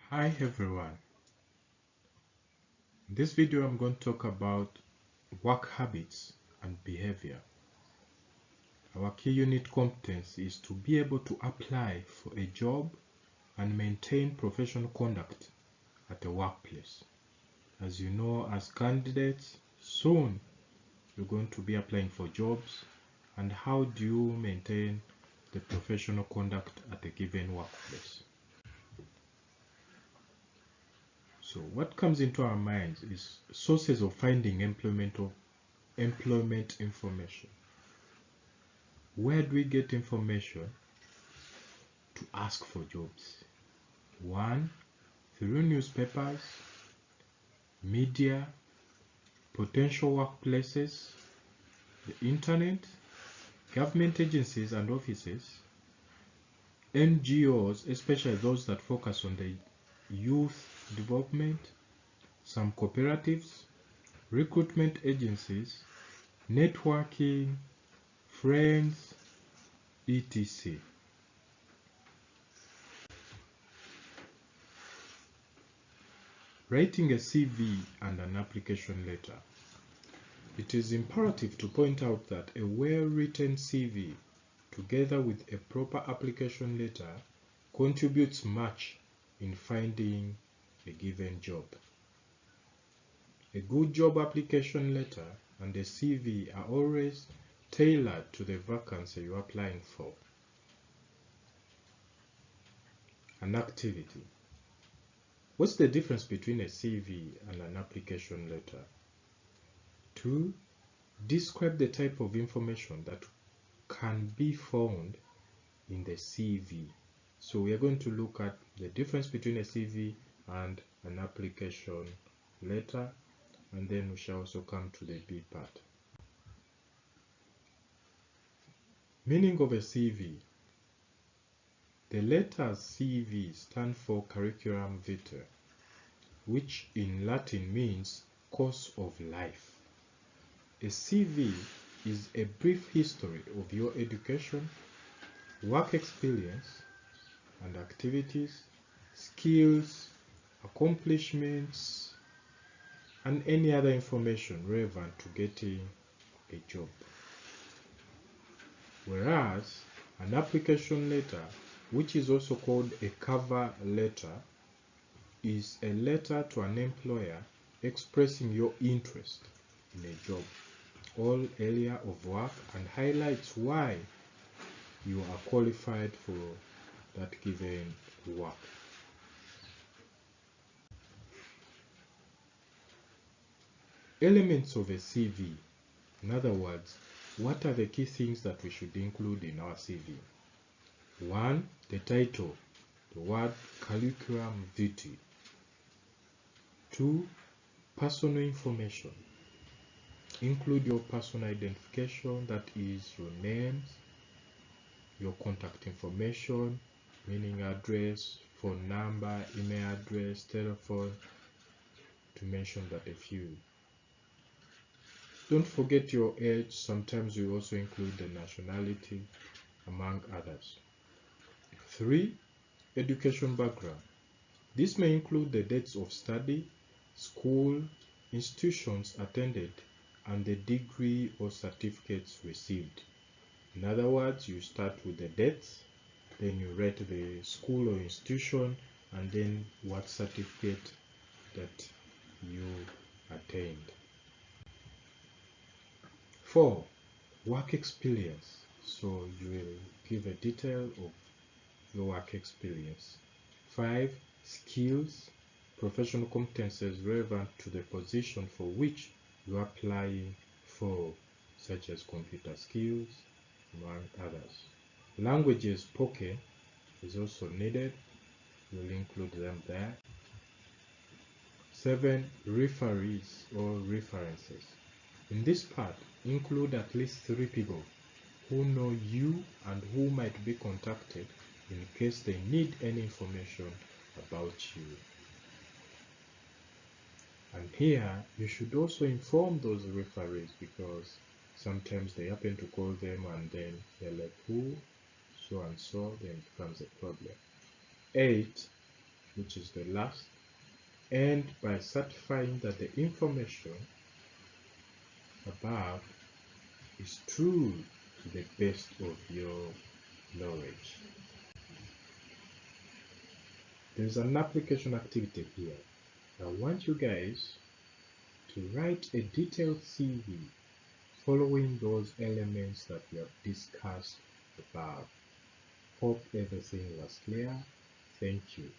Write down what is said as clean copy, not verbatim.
Hi everyone. In this video I'm going to talk about work habits and behavior. Our key unit competence is to be able to apply for a job and maintain professional conduct at the workplace. As you know, as candidates, soon you're going to be applying for jobs, and how do you maintain the professional conduct at a given workplace? So what comes into our minds is sources of finding employment information. Where do we get information to ask for jobs? One, through newspapers, media, potential workplaces, the internet, government agencies and offices, NGOs, especially those that focus on the youth development, some cooperatives, recruitment agencies, networking, friends, etc. Writing a CV and an application letter. It is imperative to point out that a well-written CV together with a proper application letter contributes much in finding a given job. A good job application letter and a CV are always tailored to the vacancy you're applying for. An activity. What's the difference between a CV and an application letter? 2. Describe the type of information that can be found in the CV. So we are going to look at the difference between a CV and an application letter, and then we shall also come to the B part. Meaning of a CV. The letters CV stand for Curriculum Vitae, which in Latin means course of life. A CV is a brief history of your education, work experience, and activities, skills, accomplishments, and any other information relevant to getting a job. Whereas an application letter, which is also called a cover letter, is a letter to an employer expressing your interest in a job or area of work and highlights why you are qualified for that given work. Elements of a CV. In other words, what are the key things that we should include in our CV? 1. The title, the word Curriculum Vitae. 2. Personal information. Include your personal identification, that is your names, your contact information, meaning address, phone number, email address, telephone, to mention that a few. Don't forget your age. Sometimes we also include the nationality, among others. 3. Education background. This may include the dates of study, school, institutions attended, and the degree or certificates received. In other words, you start with the dates, then you write the school or institution, and then what certificate that you attained. 4. Work experience. So you will give a detail of your work experience. 5. Skills, professional competences relevant to the position for which you are applying for, such as computer skills, among others. Languages spoken is also needed. We'll include them there. 7. Referees or references. In this part, include at least 3 people who know you and who might be contacted in case they need any information about you. And here, you should also inform those referees, because sometimes they happen to call them and then they're like, who? So and so, then it becomes a problem. 8. which is the last, and by certifying that the information above is true to the best of your knowledge. There's an application activity here. I want you guys to write a detailed CV following those elements that we have discussed above. Hope everything was clear. Thank you.